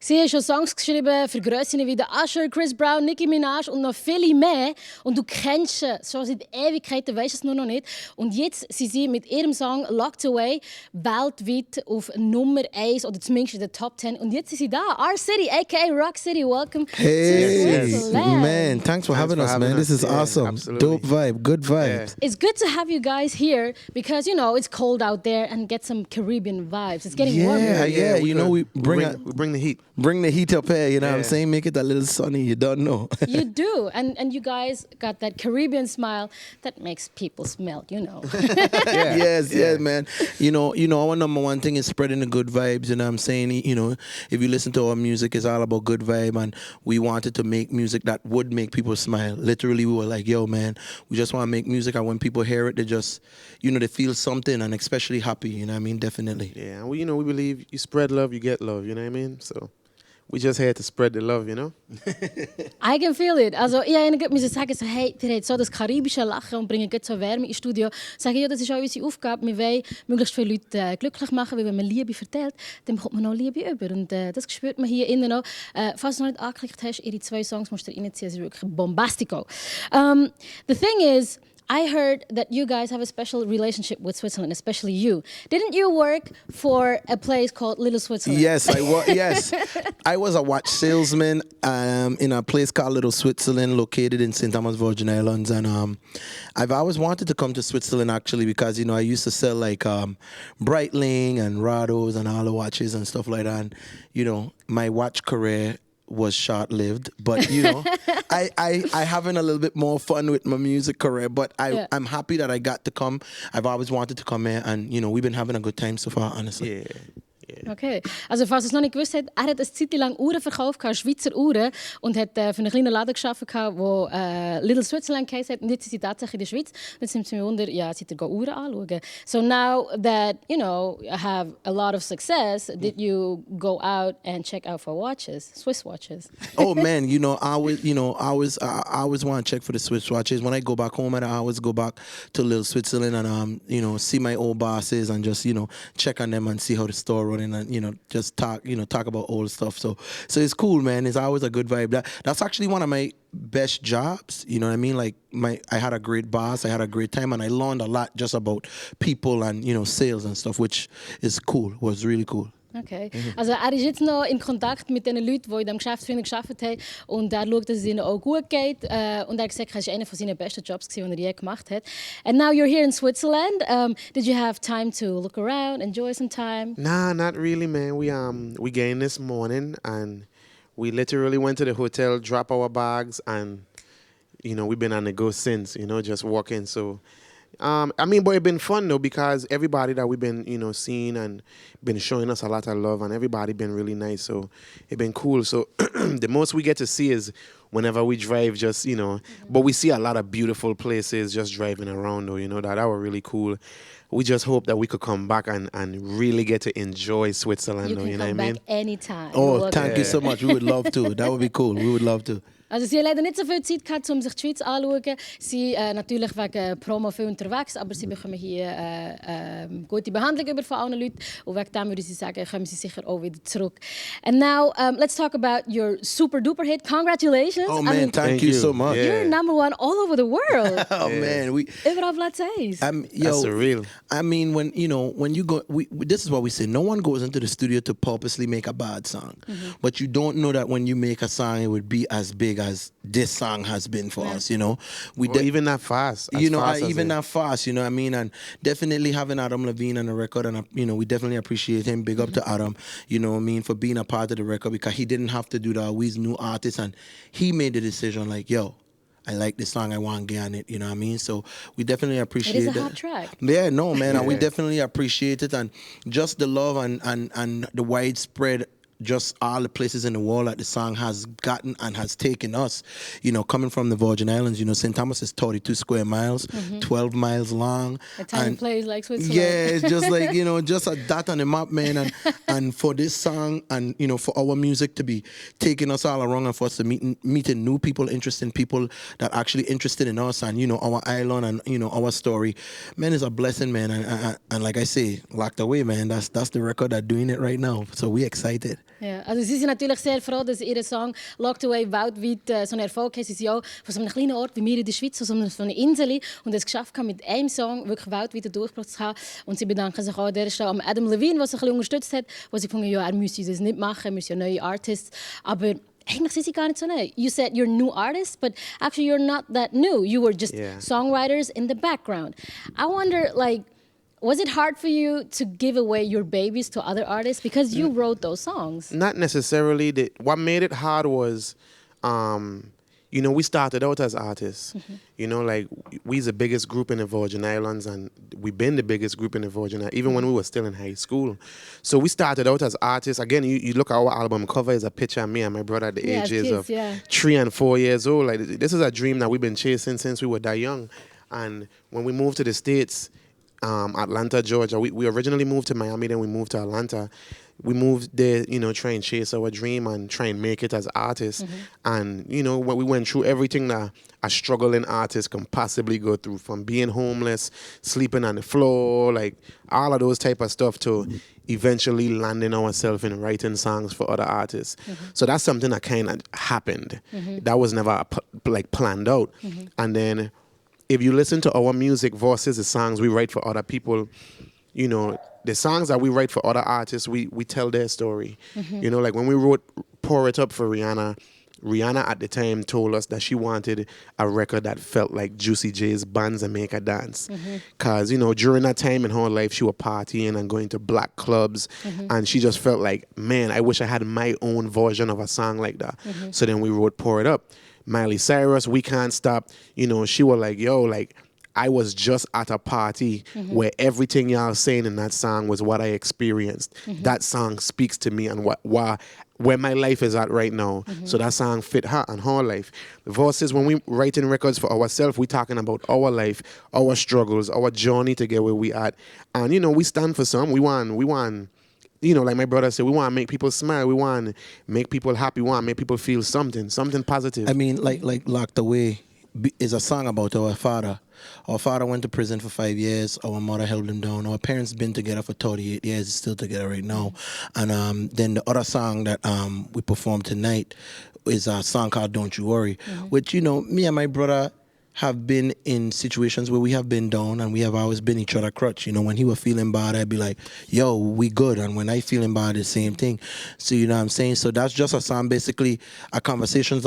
Sie haben schon Songs geschrieben für Grössinnen wie Usher, Chris Brown, Nicki Minaj und noch viele mehr. Und du kennst sie schon seit Ewigkeiten, weisst es nur noch nicht. Und jetzt sind sie mit ihrem Song «Locked Away» weltweit auf Nummer 1 oder zumindest in der Top 10. Und jetzt sind sie da. Our City, a.k.a. Rock City. Welcome to Switzerland. Man, thanks for having us, man. This is awesome. Absolutely. Dope vibe, good vibes. It's good to have you guys here because, you know, it's cold out there and get some Caribbean vibes. It's getting warmer. Yeah, you know, we bring the heat. Bring the heat up here, you know what I'm saying? Make it a little sunny, you don't know. You do. And you guys got that Caribbean smile that makes people smelt, you know. Yes, man. You know, our number one thing is spreading the good vibes, you know what I'm saying? You know, if you listen to our music, it's all about good vibe, and we wanted to make music that would make people smile. Literally, we were like, yo, man, we just want to make music, and when people hear it, they just, you know, they feel something, and especially happy, you know what I mean? Definitely. Yeah, and we believe you spread love, you get love, you know what I mean? So we just here to spread the love, you know? I can feel it. Also, ich musste sagen, so, hey, ihr habt so das karibische Lachen und bringen so Wärme ins Studio. Sagen, ja, das ist auch unsere Aufgabe. Wir wollen möglichst viele Leute glücklich machen, weil wenn man Liebe verteilt, dann bekommt man auch Liebe über. Und das spürt man hier innen noch. Falls du noch nicht angeklickt hast, ihre 2 Songs musst du reinziehen. Es ist wirklich bombastico. The thing is, I heard that you guys have a special relationship with Switzerland, especially you. Didn't you work for a place called Little Switzerland? Yes, I was. Yes, I was a watch salesman in a place called Little Switzerland, located in St. Thomas, Virgin Islands, and I've always wanted to come to Switzerland actually because I used to sell like Breitling and Rados and all the watches and stuff like that. And, my watch career was short-lived, but I having a little bit more fun with my music career, but I'm happy that I got to come. I've always wanted to come here, and we've been having a good time so far, honestly. Yeah. Okay, also falls ihr es noch nicht gewusst habt, er hat eine Zeit lang Uhren verkauft, Schweizer Uhren, und hat für einen kleinen Laden gearbeitet, der Little Switzerland geheißen hat. Und jetzt sind sie tatsächlich in der Schweiz. Und jetzt nimmt es mich wunder, ja, seid ihr Uhren anschauen. So now that, you have a lot of success, did you go out and check out for watches, Swiss watches? Oh man, I always want to check for the Swiss watches. When I go back home, I always go back to Little Switzerland and see my old bosses and just check on them and see how the store running and just talk about old stuff. So it's cool, man. It's always a good vibe. That's actually one of my best jobs. You know what I mean? Like I had a great boss. I had a great time, and I learned a lot just about people and sales and stuff, which is cool. Was really cool. Okay. Also er ist jetzt noch in Kontakt mit den Leuten, die in diesem Geschäft für ihn gearbeitet haben, und er schaut, dass es ihnen auch gut geht. Und er hat gesagt, es war einer seiner besten Jobs, den er je gemacht hat. And now you're here in Switzerland. Did you have time to look around, enjoy some time? Nah, not really, man. We came this morning and we literally went to the hotel, drop our bags, and we've been on the go since. Just walking. So. But it's been fun though because everybody that we've been, seeing and been showing us a lot of love, and everybody been really nice. So it's been cool. So the most we get to see is whenever we drive, just But we see a lot of beautiful places just driving around though. That were really cool. We just hope that we could come back and really get to enjoy Switzerland. You can come back anytime. Oh, thank you so much. We would love to. That would be cool. We would love to. Also sie haben leider nicht so viel Zeit gehabt, um sich die Schweiz anzuschauen. Sie natürlich wegen Promo viel unterwegs, aber sie bekommen hier gute Behandlung über von allen Leuten. Und wegen dem würde ich sagen, kommen sie sicher auch wieder zurück. And now, let's talk about your super duper hit. Congratulations! Oh man, thank you so much. You're number 1 all over the world. Oh man, Überall Platz 1. That's surreal. I mean, when you go, this is what we say. No one goes into the studio to purposely make a bad song, but you don't know that when you make a song, it would be as big as this song has been for us, Even that fast. Even that fast, you know what I mean? And definitely having Adam Levine on the record, and we definitely appreciate him. Big up to Adam, for being a part of the record, because he didn't have to do that. We's new artist, and he made the decision like, yo, I like this song, I want to get on it, you know what I mean? So we definitely appreciate it. It is a hot track. Yeah, no, man, and we definitely appreciate it, and just the love and the widespread, just all the places in the world that the song has gotten and has taken us, coming from the Virgin Islands, St. Thomas is 32 square miles, 12 miles long. A tiny place like Switzerland. Yeah, it's just like, just a dot on the map, man. And for this song and, for our music to be taking us all around and for us to meeting new people, interesting people that actually interested in us and, our island and, our story, man, it's a blessing, man. And like I say, Locked Away, man, that's the record that's doing it right now. So we excited. Ja, also sie sind natürlich sehr froh, dass ihr Song «Locked Away» weltweit so einen Erfolg hat. Sie sind auch von so einem kleinen Ort wie wir in der Schweiz, so einer Insel, und es geschafft haben, mit einem Song wirklich weltweit einen Durchbruch zu haben. Und sie bedanken sich auch an dieser Stelle an Adam Levine, der sie ein bisschen unterstützt hat, wo sie gefunden, ja, er müsse das nicht machen, wir sind ja neue Artists. Aber eigentlich sind sie gar nicht so neu. You said you're new artists, but actually you're not that new. You were just songwriters in the background. I wonder, like, was it hard for you to give away your babies to other artists because you wrote those songs? Not necessarily. What made it hard was, we started out as artists. Like we's the biggest group in the Virgin Islands, and we've been the biggest group in the Virgin Islands, even when we were still in high school. So we started out as artists. Again, you look at our album cover, is a picture of me and my brother at the ages of 3 and 4 years old. Like this is a dream that we've been chasing since we were that young. And when we moved to the States, Atlanta, Georgia. We originally moved to Miami, then we moved to Atlanta. We moved there, try and chase our dream and try and make it as artists. And, when we went through everything that a struggling artist can possibly go through, from being homeless, sleeping on the floor, like all of those type of stuff, to eventually landing ourselves in writing songs for other artists. So that's something that kind of happened. That was never planned out. And then if you listen to our music versus the songs we write for other people, the songs that we write for other artists, we tell their story. Like when we wrote Pour It Up for Rihanna at the time told us that she wanted a record that felt like Juicy J's Bands and Make a Dance. Because, during that time in her life, she was partying and going to black clubs. And she just felt like, man, I wish I had my own version of a song like that. So then we wrote Pour It Up. Miley Cyrus, We Can't Stop, she was like, yo, like, I was just at a party where everything y'all saying in that song was what I experienced. That song speaks to me and where my life is at right now. So that song fit her and her life. Versus when we writing records for ourselves, we talking about our life, our struggles, our journey to get where we at. And, we stand for some. We want, like my brother said, we want to make people smile. We want to make people happy. We want to make people feel something positive. I mean, like Locked Away is a song about our father. Our father went to prison for 5 years. Our mother held him down. Our parents been together for 38 years, still together right now. And then the other song that we performed tonight is a song called Don't You Worry, which, me and my brother have been in situations where we have been down and we have always been each other crutch. When he was feeling bad, I'd be like, yo, we good. And when I feeling bad, the same thing. So, you know what I'm saying? So that's just a song, basically a conversation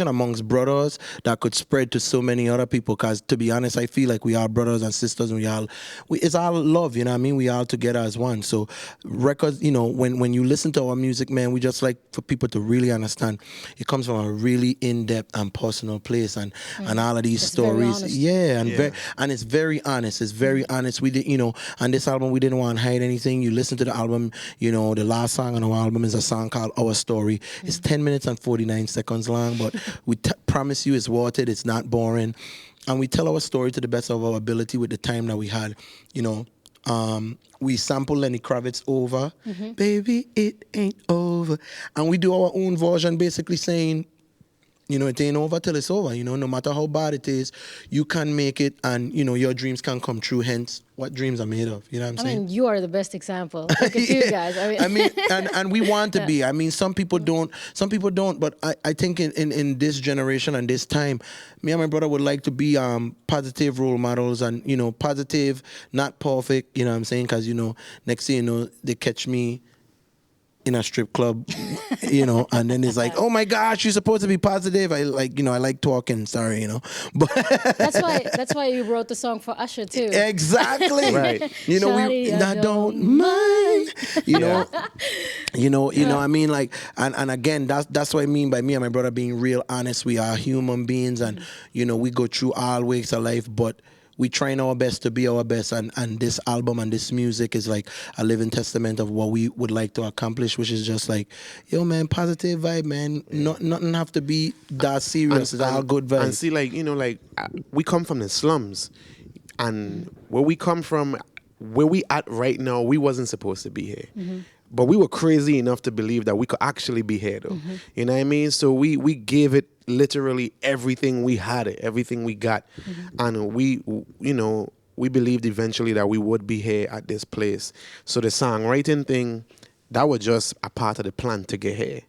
amongst brothers that could spread to so many other people. Because to be honest, I feel like we are brothers and sisters, and it's all love, you know what I mean? We all together as one. So records, when you listen to our music, man, we just like for people to really understand it comes from a really in-depth and personal place, and all of these stories, and it's very honest. It's very honest. We did, on this album we didn't want to hide anything. You listen to the album, the last song on our album is a song called Our Story. It's 10 minutes and 49 seconds long, but we promise you it's worth it. It's not boring, and we tell our story to the best of our ability with the time that we had. We sample Lenny Kravitz Over, baby, it ain't over, and we do our own version, basically saying, it ain't over till it's over. No matter how bad it is, you can make it, and, your dreams can come true. Hence, what dreams are made of. You know what I'm saying? I mean, you are the best example. Look at you guys. And we want to be. I mean, some people don't, but I think in this generation and this time, me and my brother would like to be positive role models, and, positive, not perfect, you know what I'm saying? Because, next thing they catch me in a strip club, and then it's like, oh my gosh, you're supposed to be positive. I like talking, sorry, but that's why you wrote the song for Usher too. Exactly. Right. I don't mind. I mean, like, and again, that's what I mean by me and my brother being real honest. We are human beings, and we go through all ways of life, but we trying our best to be our best, and this album and this music is like a living testament of what we would like to accomplish, which is just like, yo, man, positive vibe, man. Nothing have to be that serious. It's all good vibes. And see, we come from the slums, and where we come from, where we at right now, we wasn't supposed to be here. But we were crazy enough to believe that we could actually be here, though. You know what I mean? So we gave it literally everything we had, everything we got. And we believed eventually that we would be here at this place. So the songwriting thing, that was just a part of the plan to get here.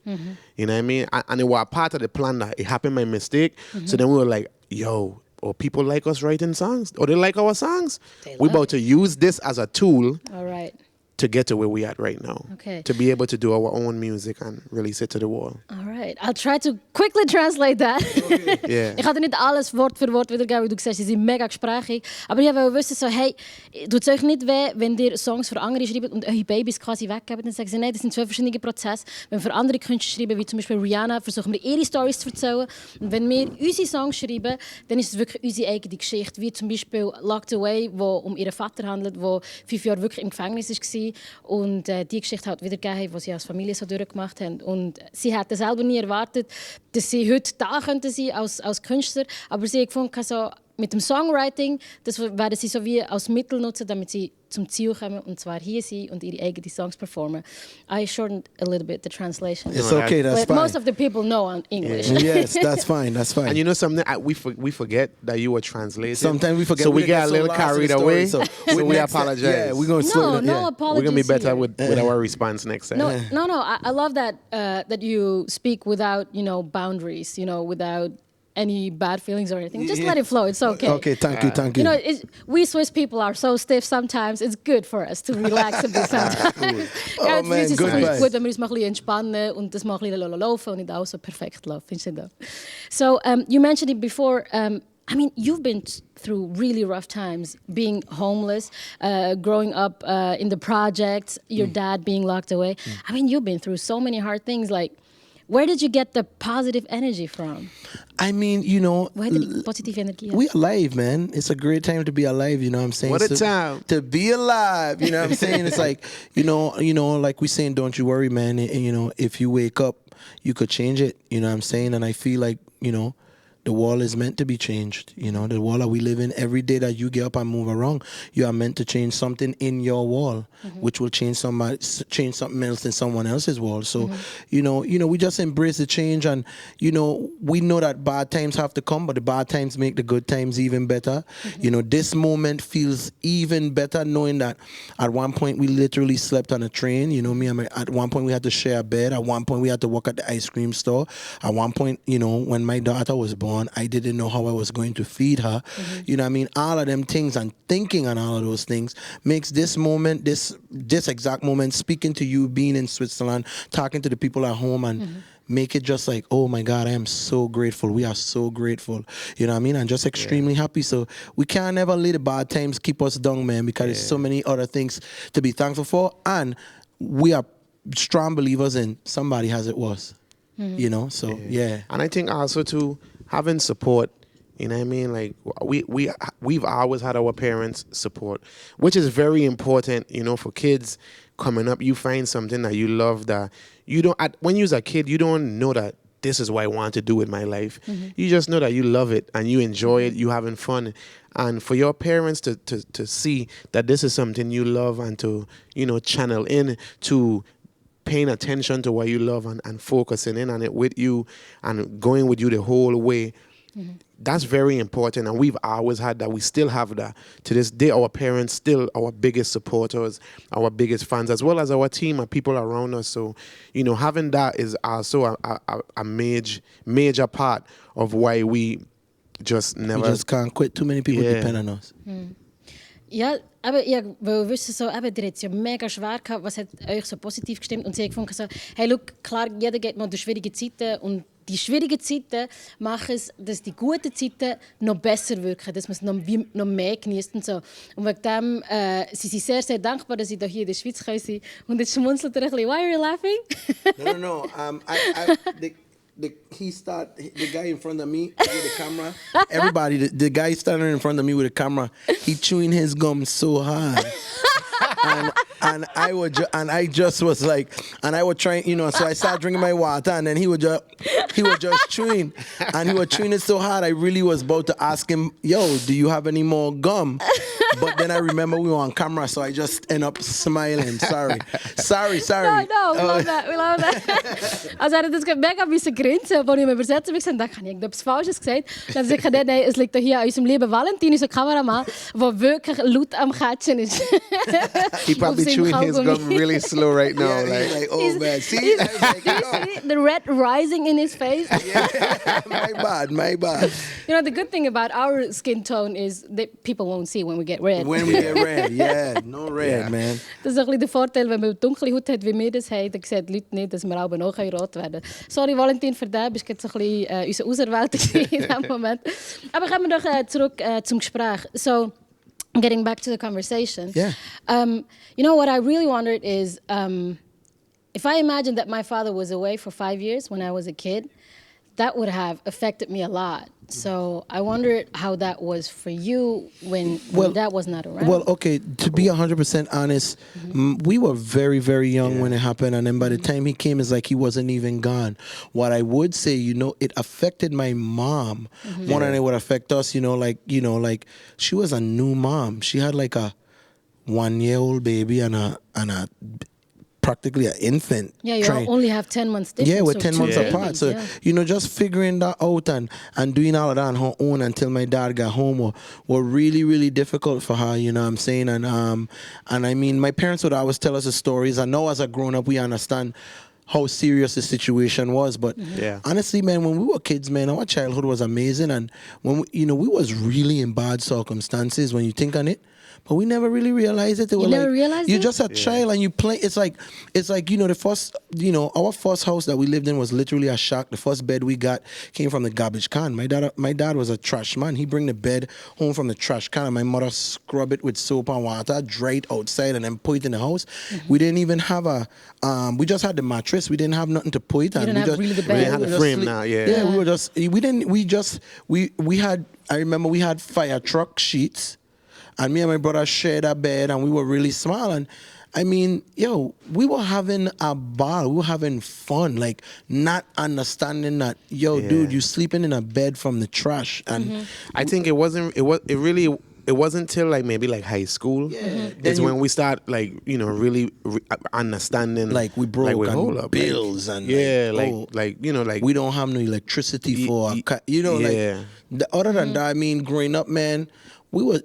You know what I mean? And it was a part of the plan that it happened by mistake. So then we were like, yo, or people like us writing songs, or they like our songs. We're about to use this as a tool. All right. To get to where we at right now. Okay. To be able to do our own music and release it to the world. All right. I'll try to quickly translate that. Okay. Yeah. Ich kann dir nicht alles Wort für Wort wiedergeben, weil du siehst, sie sind mega gesprächig. Aber ich wollte wissen, so, hey, tut es euch nicht weh, wenn ihr Songs für andere schreibt und eure Babys quasi weggeben? Dann sagen sie, nein, das sind zwei verschiedene Prozesse. Wenn wir für andere Künstler schreiben, wie zum Beispiel Rihanna, versuchen wir ihre Storys zu erzählen. Und wenn wir unsere Songs schreiben, dann ist es wirklich unsere eigene Geschichte. Wie zum Beispiel Locked Away, wo um ihren Vater handelt, der 5 Jahre wirklich im Gefängnis war. Und die Geschichte halt wiedergegeben, die sie als Familie so durchgemacht haben. Und sie hätten selber nie erwartet, dass sie heute da könnten sein als Künstler. Aber sie haben gefunden, so, mit dem Songwriting, das werden sie so wie als Mittel nutzen, damit sie zum Ziel kommen, und zwar hier sein und ihre eigenen Songs performen. I shortened a little bit the translation. It's okay, that's fine. Most of the people know English. Yes, that's fine, that's fine. And you know something, we forget that you were translating. Sometimes we forget. So we get a little carried away, so we apologize. Yeah, we're going to slow it. No apologies. We're going to be better here. with our response next time. No. I love that that you speak without, boundaries, without any bad feelings or anything. Just let it flow. It's okay. Okay, thank you. We Swiss people are so stiff sometimes. It's good for us to relax a bit sometimes. Oh man, es ist good advice. gut, wenn wir uns mal ein bisschen entspannen und das mal ein bisschen laufen und nicht auch so perfekt laufen. So, you mentioned it before. You've been through really rough times, being homeless, growing up in the projects, your dad being locked away. You've been through so many hard things. Like, where did you get the positive energy from? Woher die positive Energie? We alive, man. It's a great time to be alive, you know what I'm saying? What a time. To be alive, you know what I'm saying? It's like, like we're saying, don't you worry, man. And, if you wake up, you could change it, you know what I'm saying? And I feel like, the world is meant to be changed. The world that we live in, every day that you get up and move around, you are meant to change something in your wall, which will change something else in someone else's wall. So, we just embrace the change, and we know that bad times have to come, but the bad times make the good times even better. This moment feels even better knowing that at one point we literally slept on a train. At one point we had to share a bed. At one point we had to work at the ice cream store. At one point, when my daughter was born, I didn't know how I was going to feed her. All of them things, and thinking on all of those things makes this moment, this exact moment, speaking to you, being in Switzerland, talking to the people at home, and make it just like, oh my God, I am so grateful. We are so grateful. I'm just extremely happy. So we can't never let the bad times keep us down, man, because there's so many other things to be thankful for. And we are strong believers in somebody has it worse. So yeah. And I think also too, having support, like we've always had our parents' support, which is very important, for kids coming up. You find something that you love that you don't, when you're a kid, you don't know that this is what I want to do with my life. You just know that you love it and you enjoy it, you having fun. And for your parents to see that this is something you love and to, channel in to paying attention to what you love and focusing in on it with you and going with you the whole way, that's very important. And we've always had that. We still have that. To this day, our parents still our biggest supporters, our biggest fans, as well as our team and people around us. So, having that is also a major part of why we just never... We just can't quit. Too many people depend on us. Ja, aber ich will wissen, ihr habt es ja mega schwer gehabt, was hat euch so positiv gestimmt? Und sie haben gefunden, hey, look, klar, jeder geht mal durch schwierige Zeiten und die schwierigen Zeiten machen es, dass die guten Zeiten noch besser wirken, dass man es noch mehr genießt und so. Und wegen dem sie sind sehr, sehr dankbar, dass sie hier in der Schweiz sein können. Und jetzt schmunzelt ein bisschen. Why are you laughing? No. The guy in front of me with the camera. Everybody, the guy standing in front of me with the camera, he chewing his gum so hard. and I just was like, and I was trying, so I started drinking my water, and then he was just chewing, and he was chewing it so hard, I really was about to ask him, yo, do you have any more gum? But then I remember we were on camera, so I just end up smiling. Sorry. No, we love that. Also er hat das mega müssen grinsen, als ich ihm übersetzen musste. Und dachte, habe ich etwas Falsches gesagt? Dann habe ich gesagt, nein, es liegt hier an unserem lieben Valentin, unser Kameramann, der wirklich laut am Catchen ist. He probably chewing his gum really slow right now. Yeah, like, he's like, oh man, see? The red rising in his face. Yeah, my bad. You know, the good thing about our skin tone is that people won't see when we get red. When we get red, yeah, no red, man. Das ist ein bisschen der Vorteil, wenn man dunkle Haut hat, wie wir das haben, dann sehen die Leute nicht, dass wir auch noch rot werden können. Sorry, Valentin, für den bist du jetzt ein bisschen unser Auserwählter in diesem Moment. Aber kommen wir doch zurück zum Gespräch. So, getting back to the conversation. Yeah. You know, what I really wondered is, if I imagined that my father was away for 5 years when I was a kid, that would have affected me a lot. So I wondered how that was for you when Dad was not around. Well, okay, to be 100% honest, we were very, very young when it happened. And then by the time he came, it's like he wasn't even gone. What I would say, you know, it affected my mom more than it would affect us. Like she was a new mom. She had like a 1-year-old baby and a practically an infant. Yeah, you only have 10 months difference. Yeah, we're 10 months babies, apart. So, you know, just figuring that out and doing all of that on her own until my dad got home were really, really difficult for her, you know what I'm saying? And I mean, my parents would always tell us the stories. I know as a grown-up, we understand how serious the situation was. But honestly, man, when we were kids, man, our childhood was amazing. And when we was really in bad circumstances when you think on it. But we never really realized it. You're just a child and you play. It's like the first, our first house that we lived in was literally a shack. The first bed we got came from the garbage can. My dad was a trash man. He bring the bed home from the trash can and my mother scrub it with soap and water, dry it outside and then put it in the house. We didn't even have we just had the mattress. We didn't have nothing to put it on. You didn't have really the bed. We had the frame now, I remember we had fire truck sheets. And me and my brother shared a bed, and we were really small. And I mean, we were having a ball. We were having fun, like not understanding that, dude, you sleeping in a bed from the trash. And I think it wasn't till like maybe like high school. It's when we start like really understanding. Like we broke bills and we don't have no electricity for other than that. I mean, growing up, man. We were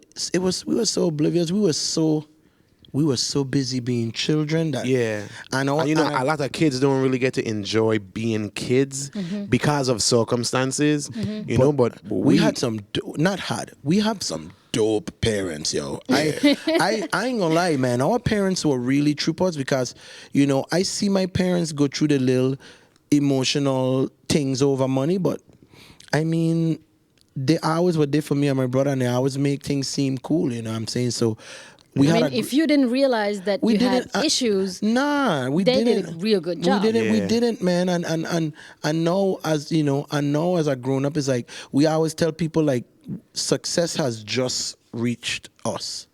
so oblivious. We were so busy being children that a lot of kids don't really get to enjoy being kids because of circumstances. But we have some dope parents, yo. I ain't gonna lie, man. Our parents were really troopers because I see my parents go through the little emotional things over money, but I mean. They always were there for me and my brother, and they always make things seem cool, you know what I'm saying? So if you didn't realize that you had issues, we they didn't. did a real good job. We didn't, man. And now as a grown up, it's like we always tell people like success has just reached us.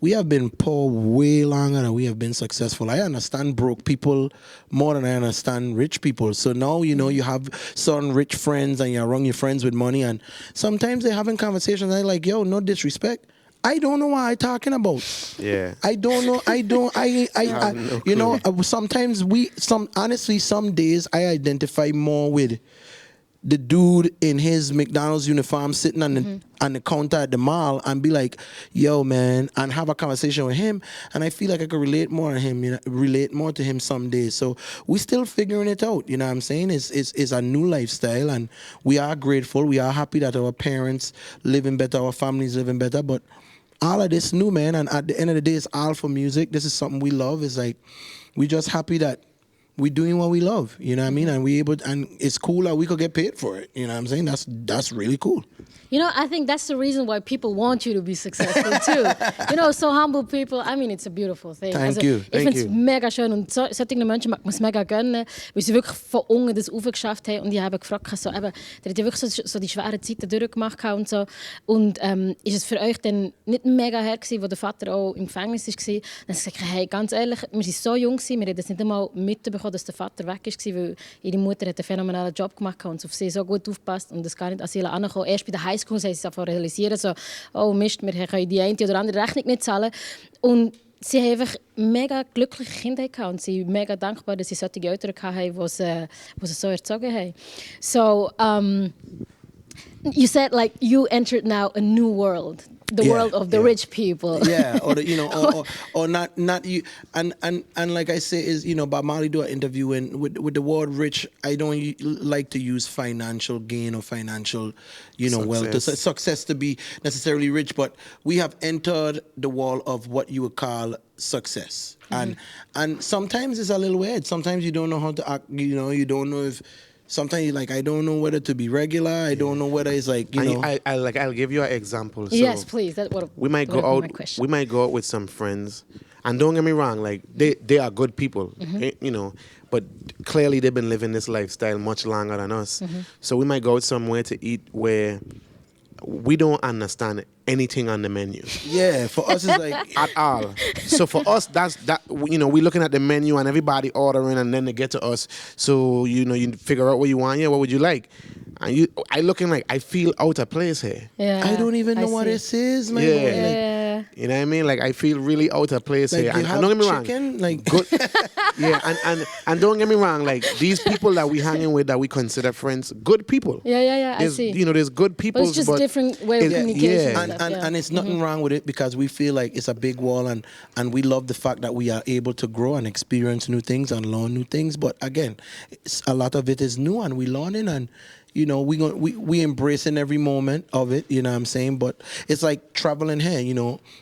We have been poor way longer than we have been successful. I understand broke people more than I understand rich people. So now, you have certain rich friends and you're around your friends with money. And sometimes they're having conversations and they're like, yo, no disrespect. I don't know what I'm talking about. Yeah. I don't know. Sometimes honestly, some days I identify more with the dude in his McDonald's uniform sitting on the counter at the mall and be like, yo, man, and have a conversation with him. And I feel like I could relate more to him, some days. So we still figuring it out, you know what I'm saying? It's a new lifestyle and we are grateful. We are happy that our parents living better, our families living better. But all of this new, man, and at the end of the day, it's all for music. This is something we love. It's like, we just happy that we're doing what we love, you know what I mean? And it's cool that we could get paid for it, you know what I'm saying? That's really cool. I think that's the reason why people want you to be successful too. So humble people, I mean, it's a beautiful thing. Thank you. Ich finde es mega schön und solche Menschen mag man es mega gönnen, weil sie wirklich von unten das aufgeschafft haben und ich habe gefragt, der hat ja wirklich so die schweren Zeiten durchgemacht und so. Und ist es für euch dann nicht mega her gewesen, wo der Vater auch im Gefängnis war? Dann habe ich gesagt, hey, ganz ehrlich, wir sind so jung gewesen, wir haben das nicht einmal mitbekommen, dass der Vater weg war, weil ihre Mutter hat einen phänomenalen Job gemacht und auf sie so gut aufgepasst und das gar nicht an sie angekommen. Erst bei der Highschool Sekunden haben sie es realisieren, so, oh Mist, wir können die eine oder andere Rechnung nicht zahlen. Und sie haben einfach mega glückliche Kinder gehabt und sie sind mega dankbar, dass sie solche Eltern hatten, die sie so erzogen haben. So, you said like you entered now a new world. The world of the rich people. Yeah, or or not you. And like I say, is Bob Marley do an interview, and with the word rich, I don't like to use financial gain or financial, wealth, to success to be necessarily rich. But we have entered the wall of what you would call success, and sometimes it's a little weird. Sometimes you don't know how to act. You don't know if. Sometimes you're like, I don't know whether to be regular. I don't know whether it's like, I'll give you an example. So yes, please. That's what we might go out. We might go out with some friends, and don't get me wrong, like they are good people, but clearly they've been living this lifestyle much longer than us. So we might go out somewhere to eat where we don't understand anything on the menu. Yeah, for us it's like at all. So for us, that's we're looking at the menu and everybody ordering, and then they get to us. So you figure out what you want. Yeah, what would you like? And I looking like I feel out of place here. Yeah, I don't even know what this is, man. Yeah. You know what I mean? Like I feel really out of place like here. And don't get me chicken? wrong. Like good. Yeah, and don't get me wrong. Like these people that we hanging with, that we consider friends, good people. Yeah. I see. There's good people. But it's just different way of communication. Yeah. And it's nothing wrong with it, because we feel like it's a big wall, and we love the fact that we are able to grow and experience new things and learn new things. But again, a lot of it is new, and we learning, and we embracing every moment of it. You know what I'm saying? But it's like traveling here.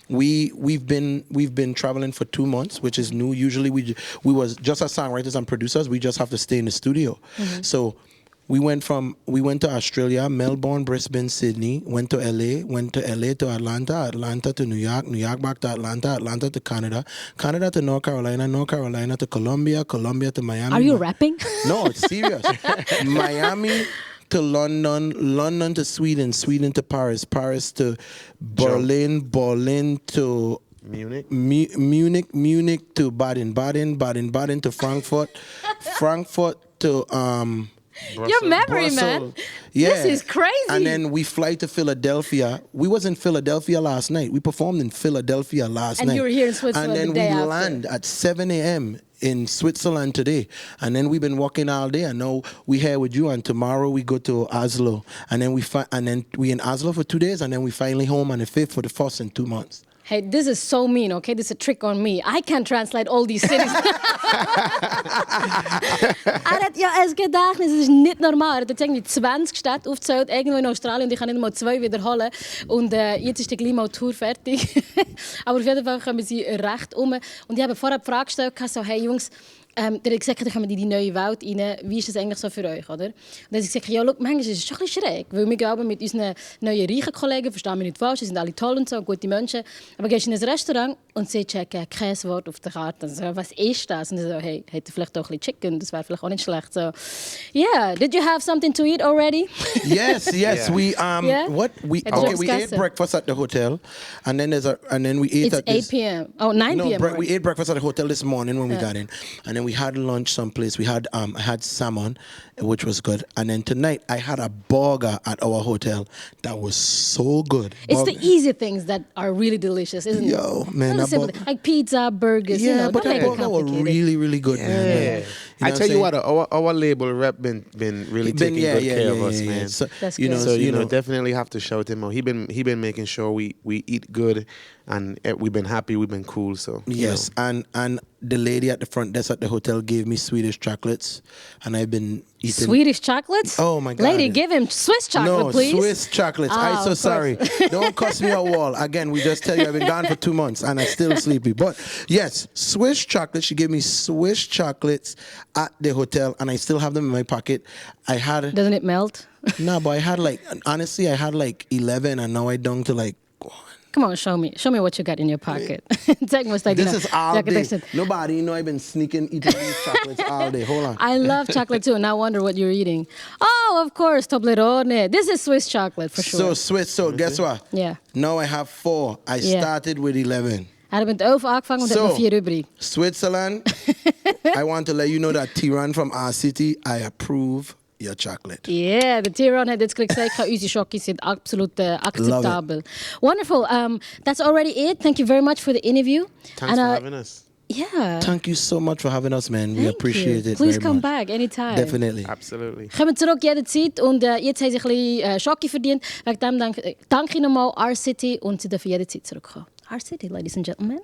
We've been traveling for 2 months, which is new. Usually we was just as songwriters and producers, we just have to stay in the studio. So we went to Australia, Melbourne, Brisbane, Sydney, went to LA to Atlanta to New York back to Atlanta to Canada to North Carolina to Colombia to Miami. Are you rapping? No, it's serious. Miami to London to Sweden to Paris to Berlin to Munich to Baden to Frankfurt to Your memory, Brussels. man. Yeah. This is crazy. And then we fly to Philadelphia. We was in Philadelphia last night. We performed in Philadelphia last night. And you were here in Switzerland and then the day we after. land at 7 a.m. in Switzerland today. And then we've been walking all day. And now we here with you. And tomorrow we go to Oslo. And then we in Oslo for 2 days. And then we finally home on the 5th for the first in 2 months. Hey, this is so mean, okay? This is a trick on me. I can't translate all these cities. Es ist Gedächtnis, es ist nicht normal. Er hat irgendwie 20 Städte aufgezählt, irgendwo in Australien, und ich kann nicht mal 2 wiederholen. Und jetzt ist die Klima-Tour fertig. Aber auf jeden Fall kommen sie recht um. Und ich habe vorher die Frage gestellt, so, hey Jungs, ihr habt gesagt, da kommen in die neue Welt rein. Wie ist das eigentlich so für euch, oder? Und dann habe ich gesagt, ja, schau, manchmal ist es schon ein bisschen schräg, weil wir gehen mit unseren neuen reichen Kollegen, verstehen wir nicht falsch, sie sind alle toll und so, gute Menschen, aber gehst in ein Restaurant und sie checken kein Wort auf der Karte. Und so, was ist das? Und so, hey, hätte vielleicht auch ein bisschen Chicken, das wäre vielleicht auch nicht schlecht. So, yeah, did you have something to eat already? Yes. Yeah. We ate breakfast at the hotel, and then we ate it's at 8 p.m. Oh, 9 p.m. We ate breakfast at the hotel this morning when we got in, and then we had lunch someplace. I had salmon, which was good, and then tonight I had a burger at our hotel that was so good. It's the easy things that are really delicious, isn't it? Yo, man, like pizza, burgers. Yeah, but don't make that it burger was complicated. really, really good, man. I tell you what, our label rep been really taking good care of us, man. So, That's you good. know, definitely have to shout him out. He been making sure we eat good, and we've been happy, we've been cool. So yes, and the lady at the front desk at the hotel gave me Swedish chocolates, and I've been eating Swedish chocolates? Oh my God! Lady, give him Swiss chocolate, no, please. Swiss chocolates. I'm so sorry. Don't cuss me out, wall. Again, we just tell you I've been gone for 2 months and I'm still sleepy. But yes, Swiss chocolates. She gave me Swiss chocolates at the hotel, and I still have them in my pocket. Doesn't it melt? No, but I had honestly, I had 11, and now I down to 1. Come on, show me what you got in your pocket. This is all day. Nobody, I've been eating these chocolates all day. Hold on. I love chocolate too, and I wonder what you're eating. Oh, of course, Toblerone. This is Swiss chocolate for sure. So Swiss. So guess what? Yeah. Now I have 4. I started with 11. Er hat mit 11 angefangen und hat noch 4 übrig. Switzerland. I want to let you know that Tiran from our city, I approve your chocolate. Yeah, der Tyron hat jetzt gesagt, unsere Schokis sind absolut akzeptabel. Wonderful. That's already it. Thank you very much for the interview. Thanks for having us. Yeah. Thank you so much for having us, man. We Thank appreciate you. it Please very come much. back anytime. Definitely. Absolutely. Kommen zurück jederzeit und jetzt haben sie ein bisschen Schoki verdient. Wegen dem danke ich nochmal R-City und sie dürfen jederzeit zurückkommen. R-City, ladies and gentlemen.